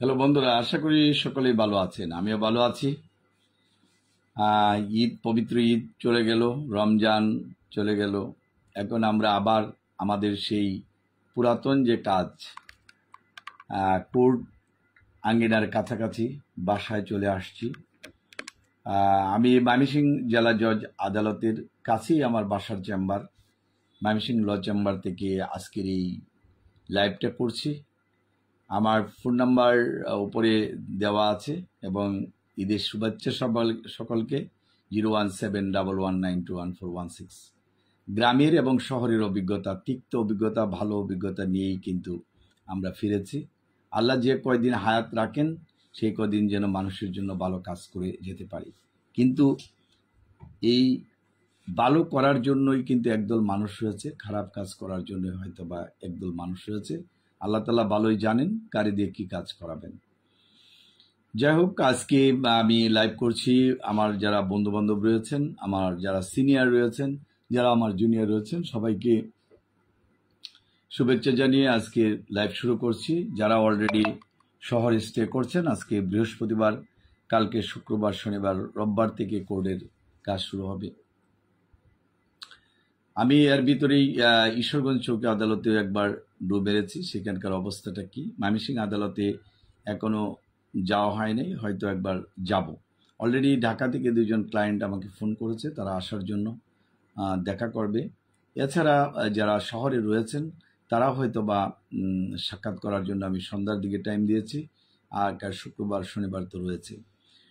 Hello বন্ধুরা, আশা করি সকলেই ভালো আছেন। আমিও ভালো আছি। পবিত্র ঈদ চলে গেল, রমজান চলে গেল। এখন আমরা আবার আমাদের সেই পুরাতন যে কাজ, কোর্ট আঙ্গিনার কাছাকাছি বাসায় চলে আসছি। আমি ময়মনসিংহ জেলা জজ আদালতের কাছেই আমার বাসার চেম্বার। ময়মনসিংহ ল চেম্বার থেকে আজকের এই লাইভটা করছি। আমার ফোন নাম্বার উপরে দেওয়া আছে এবং ঈদের শুভেচ্ছা সকলকে। 01711921416। গ্রামের এবং শহরের অভিজ্ঞতা, তিক্ত অভিজ্ঞতা, ভালো অভিজ্ঞতা নিয়েই কিন্তু আমরা ফিরেছি। আল্লাহ যে কয়দিন হায়াত রাখেন সেই কয়দিন যেন মানুষের জন্য ভালো কাজ করে যেতে পারি। কিন্তু এই ভালো করার জন্যই কিন্তু একদল মানুষ রয়েছে, খারাপ কাজ করার জন্য হয়তো বা একদল মানুষ রয়েছে। আল্লাহ তাআলা ভালোই জানেন কারে দিয়ে কি কাজ করাবেন। যাই হোক, আজকে আমি লাইভ করছি। আমার যারা বন্ধু বান্ধব রয়েছেন, আমার যারা সিনিয়র রয়েছেন, যারা আমার জুনিয়র রয়েছেন, সবাইকে শুভেচ্ছা জানিয়ে আজকে লাইভ শুরু করছি। যারা অলরেডি শহরে স্টে করছেন, আজকে বৃহস্পতিবার, কালকে শুক্রবার, শনিবার, রোববার থেকে কোর্টের কাজ শুরু হবে। আমি এর ভিতরেই ঈশ্বরগঞ্জ চৌকি আদালতে একবার ডু মেরেছি, সেখানকার অবস্থাটা কি। ময়মনসিংহ আদালতে এখনো যাওয়া হয়নি, হয়তো একবার যাব। অলরেডি ঢাকা থেকে দুজন ক্লায়েন্ট আমাকে ফোন করেছে, তারা আসার জন্য দেখা করবে। এছাড়া যারা শহরে রয়েছেন তারা হয়তো বা সাক্ষাৎ করার জন্য আমি সন্ধ্যার দিকে টাইম দিয়েছি। আর শুক্রবার শনিবার তো রয়েছে।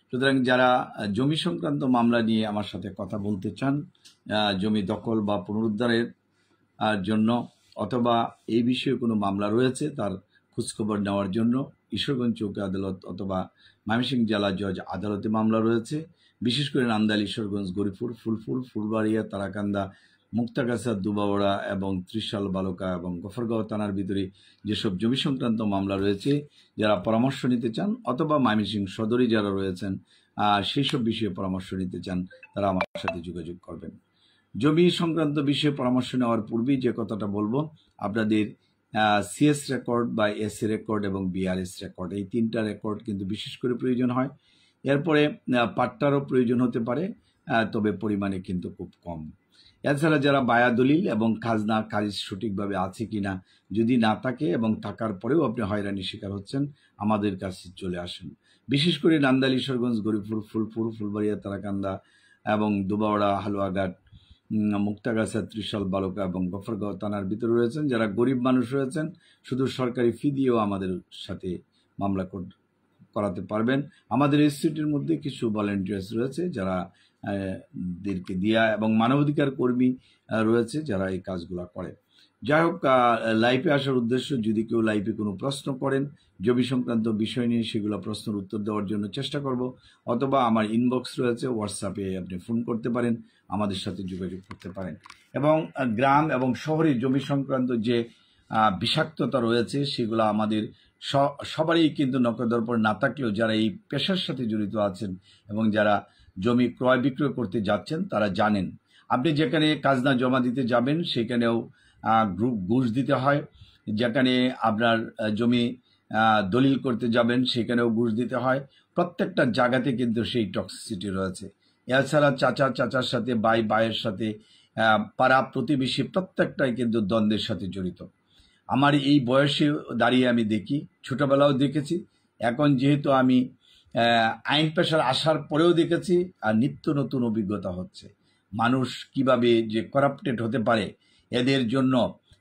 সুতরাং যারা জমি সংক্রান্ত মামলা নিয়ে আমার সাথে কথা বলতে চান, জমি দখল বা পুনরুদ্ধারের জন্য, অথবা এই বিষয়ে কোনো মামলা রয়েছে তার খোঁজখবর নেওয়ার জন্য, ঈশ্বরগঞ্জ চৌকি আদালত অথবা ময়মনসিংহ জেলা জজ আদালতে মামলা রয়েছে। বিশেষ করে নান্দাইল, ঈশ্বরগঞ্জ, গরিপুর, ফুলপুর, ফুলবাড়িয়া, তারাকান্দা, মুক্তাগাছা, দুবাওড়া এবং ত্রিশাল, বালুকা এবং গফরগাঁও থানার ভিতরে যেসব জমি সংক্রান্ত মামলা রয়েছে, যারা পরামর্শ নিতে চান অথবা ময়মনসিংহ সদরে যারা রয়েছেন সেই সব বিষয়ে পরামর্শ নিতে চান, তারা আমার সাথে যোগাযোগ করবেন। জমি সংক্রান্ত বিষয়ে পরামর্শ নেওয়ার পূর্বেই যে কথাটা বলবো, আপনাদের সিএস রেকর্ড বা এসএ রেকর্ড এবং বিআরএস রেকর্ড, এই তিনটা রেকর্ড কিন্তু বিশেষ করে প্রয়োজন হয়। এরপরে পাট্টারও প্রয়োজন হতে পারে, তবে পরিমাণে কিন্তু খুব কম। এছাড়া যারা বায়া দলিল এবং খাজনা খারিজ সঠিকভাবে আছে কিনা, যদি না থাকে এবং থাকার পরেও আপনি হয়রানির শিকার হচ্ছেন, আমাদের কাছে চলে আসেন। বিশেষ করে নান্দাইল, ঈশ্বরগঞ্জ, গরিপুর, ফুলপুর, ফুলবাড়িয়া, তারাকান্দা এবং দুবাওড়া, হালুয়াঘাট, মুক্তাগাছা, ত্রিশাল, বালুকা এবং গফরগাঁও থানার ভিতরে রয়েছেন, যারা গরিব মানুষ রয়েছেন, শুধু সরকারি ফি দিয়েও আমাদের সাথে মামলা করাতে পারবেন। আমাদের ইনস্টিটিউটের মধ্যে কিছু ভলেন্টিয়ার্স রয়েছে যারা দেরকে দিয়া এবং মানবাধিকার কর্মী রয়েছে যারা এই কাজগুলো করে। যাই হোক, লাইভে আসার উদ্দেশ্য, যদি কেউ লাইভে কোনো প্রশ্ন করেন জমি সংক্রান্ত বিষয় নিয়ে, সেগুলো প্রশ্নের উত্তর দেওয়ার জন্য চেষ্টা করব, অথবা আমার ইনবক্স রয়েছে, হোয়াটসঅ্যাপে আপনি ফোন করতে পারেন, আমাদের সাথে যোগাযোগ করতে পারেন। এবং গ্রাম এবং শহরে জমি সংক্রান্ত যে বিষাক্ততা রয়েছে, সেগুলো আমাদের সবারই কিন্তু নখদর্পণ না থাকলেও যারা এই পেশার সাথে জড়িত আছেন এবং যারা জমি ক্রয় বিক্রয় করতে যাচ্ছেন তারা জানেন। আপনি যেখানে খাজনা জমা দিতে যাবেন সেখানেও ঘুষ দিতে হয়, যেখানে আপনার জমি দলিল করতে যাবেন সেখানেও ঘুষ দিতে হয়। প্রত্যেকটা জায়গাতে কিন্তু সেই টক্সিসিটি রয়েছে। এছাড়া চাচার সাথে, ভাইয়ের সাথে, পাড়া প্রতিবেশী প্রত্যেকটাই কিন্তু দ্বন্দ্বের সাথে জড়িত। আমার এই বয়সে দাঁড়িয়ে আমি দেখি, ছোটবেলাও দেখেছি, এখন যেহেতু আমি আইন পেশার আসার পরেও দেখেছি, আর নিত্য নতুন অভিজ্ঞতা হচ্ছে। মানুষ কিভাবে যে করাপ্টেড হতে পারে, এদের জন্য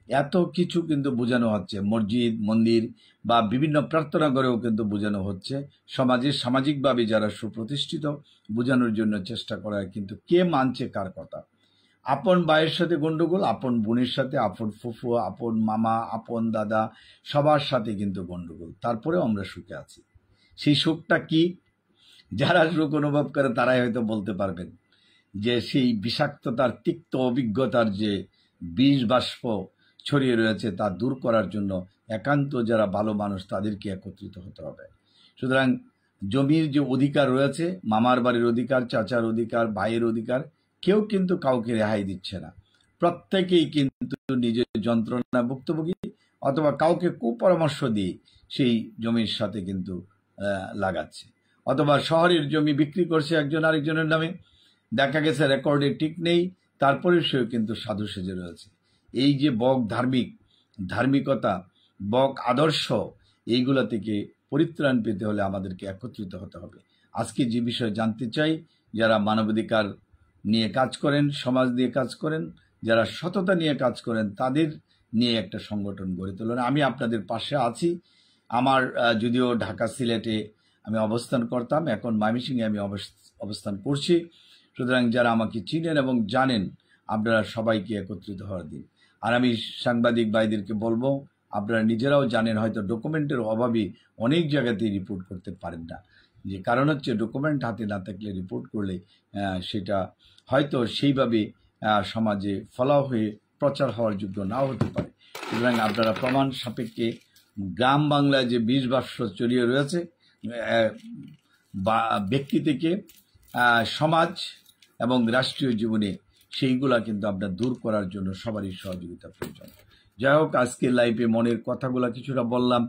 এত কিছু কিন্তু বোঝানো হচ্ছে। মসজিদ, মন্দির বা বিভিন্ন প্রার্থনা ঘরেও কিন্তু বোঝানো হচ্ছে। সমাজে সামাজিকভাবে যারা সুপ্রতিষ্ঠিত, বোঝানোর জন্য চেষ্টা করা, কিন্তু কে মানছে কার কথা? আপন ভাইয়ের সাথে গন্ডগোল, আপন বোনের সাথে, আপন ফুফু, আপন মামা, আপন দাদা, সবার সাথে কিন্তু গন্ডগোল। তারপরেও আমরা সুখে আছি। সেই সুখটা কি? যারা সুখ অনুভব করে তারাই হয়তো বলতে পারবেন যে সেই বিষাক্ততার, তিক্ত অভিজ্ঞতার যে বিষ বাষ্প ছড়িয়ে রয়েছে তা দূর করার জন্য একান্ত যারা ভালো মানুষ তাদেরকে একত্রিত হতে হবে। সুতরাং জমির যে অধিকার রয়েছে, মামার বাড়ির অধিকার, চাচার অধিকার, ভাইয়ের অধিকার, কেউ কিন্তু কাউকে রেহাই দিচ্ছে না। প্রত্যেকেই কিন্তু নিজের যন্ত্রণা ভুক্তভোগী, অথবা কাউকে কুপরামর্শ দিয়ে সেই জমির সাথে কিন্তু লাগাচ্ছে, অথবা শহরের জমি বিক্রি করছে একজন আরেকজনের নামে, দেখা গেছে রেকর্ডে ঠিক নেই, তারপরে সেও কিন্তু সাধু সেজে রয়েছে। এই যে বক ধার্মিকতা, বক আদর্শ, এইগুলা থেকে পরিত্রাণ পেতে হলে আমাদেরকে একত্রিত হতে হবে। আজকে যে বিষয় জানতে চাই, যারা মানবাধিকার নিয়ে কাজ করেন, সমাজ নিয়ে কাজ করেন, যারা সততা নিয়ে কাজ করেন, তাদের নিয়ে একটা সংগঠন গড়ে তোলেন। আমি আপনাদের পাশে আছি। আমার যদিও ঢাকা সিলেটে আমি অবস্থান করতাম, এখন ময়মনসিংহে আমি অবস্থান করছি। সুতরাং যারা আমাকে চিনেন এবং জানেন, আপনারা সবাইকে একত্রিত হওয়ার দিন। আর আমি সাংবাদিক ভাইদেরকে বলবো, আপনারা নিজেরাও জানেন হয়তো ডকুমেন্টের অভাবে অনেক জায়গাতেই রিপোর্ট করতে পারেন না। যে কারণ হচ্ছে ডকুমেন্ট হাতে না থাকলে রিপোর্ট করলে সেটা হয়তো সেইভাবে সমাজে ফলাও হয়ে প্রচার হওয়ার যোগ্য নাও হতে পারে। সুতরাং আপনারা প্রমাণ সাপেক্ষে গ্রাম বাংলায় যে 20 বর্ষ ছড়িয়ে রয়েছে, ব্যক্তি থেকে সমাজ এবং রাষ্ট্রীয় জীবনে, সেইগুলা কিন্তু আমরা দূর করার জন্য সবারই সহযোগিতা প্রয়োজন। যাই হোক, আজকে লাইভে মনের কথাগুলা কিছুটা বললাম।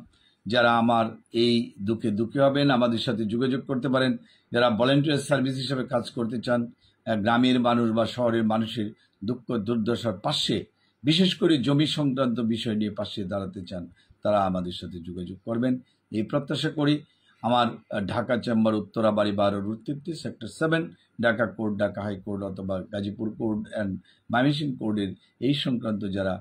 যারা আমার এই দুঃখে হবেন, আমাদের সাথে যোগাযোগ করতে পারেন। যারা ভলেন্টিয়ার সার্ভিস হিসেবে কাজ করতে চান, গ্রামের মানুষ বা শহরের মানুষের দুঃখ দুর্দশার পাশে, বিশেষ করে জমি সংক্রান্ত বিষয় নিয়ে পাশে দাঁড়াতে চান, তারা আমাদের সাথে যোগাযোগ করবেন এই প্রত্যাশা করি। আমার ঢাকা চেম্বার, উত্তরা বাড়ি 12 route 33 sector 7, Dhaka court, Dhaka high court অথবা গাজীপুর কোর্ট অ্যান্ড ময়মনসিংহ কোর্টের এই সংক্রান্ত যারা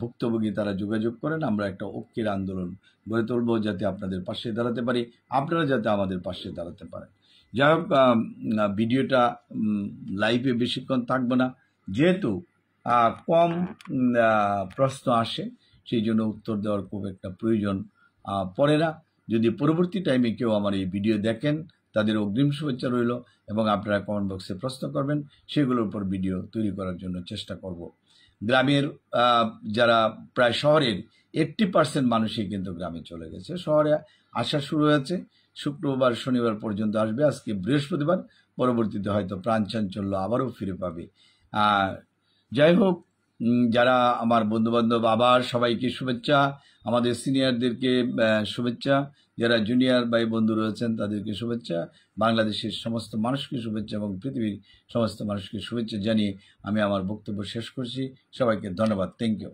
ভুক্তভোগী, তারা যোগাযোগ করেন। আমরা একটা ঐক্যের আন্দোলন গড়ে তুলব, যাতে আপনাদের পাশে দাঁড়াতে পারি, আপনারা যাতে আমাদের পাশে দাঁড়াতে পারেন। যাই হোক, ভিডিওটা লাইভে বেশিক্ষণ থাকবে না, যেহেতু কম প্রশ্ন আসে, সেই জন্য উত্তর দেওয়ার খুব একটা প্রয়োজন পড়ে না। যদি পরবর্তী টাইমে কেউ আমার এই ভিডিও দেখেন, তাদের অগ্রিম শুভেচ্ছা রইল, এবং আপনারা কমেন্ট বক্সে প্রশ্ন করবেন, সেগুলোর উপর ভিডিও তৈরি করার জন্য চেষ্টা করব। গ্রামের যারা প্রায় শহরের 80% মানুষই কিন্তু গ্রামে চলে গেছে, শহরে আসা শুরু হয়েছে। শুক্রবার শনিবার পর্যন্ত আসবে, আজকে বৃহস্পতিবার, পরবর্তীতে হয়তো প্রাণ চাঞ্চল্য আবারও ফিরে পাবে। যাই হোক, যারা আমার বন্ধুবান্ধব, আবার সবাইকে শুভেচ্ছা, আমাদের সিনিয়রদেরকে শুভেচ্ছা, যারা জুনিয়র ভাই বন্ধু রয়েছেন তাদেরকে শুভেচ্ছা, বাংলাদেশের সমস্ত মানুষকে শুভেচ্ছা এবং পৃথিবীর সমস্ত মানুষকে শুভেচ্ছা জানিয়ে আমি আমার বক্তব্য শেষ করছি। সবাইকে ধন্যবাদ। Thank you.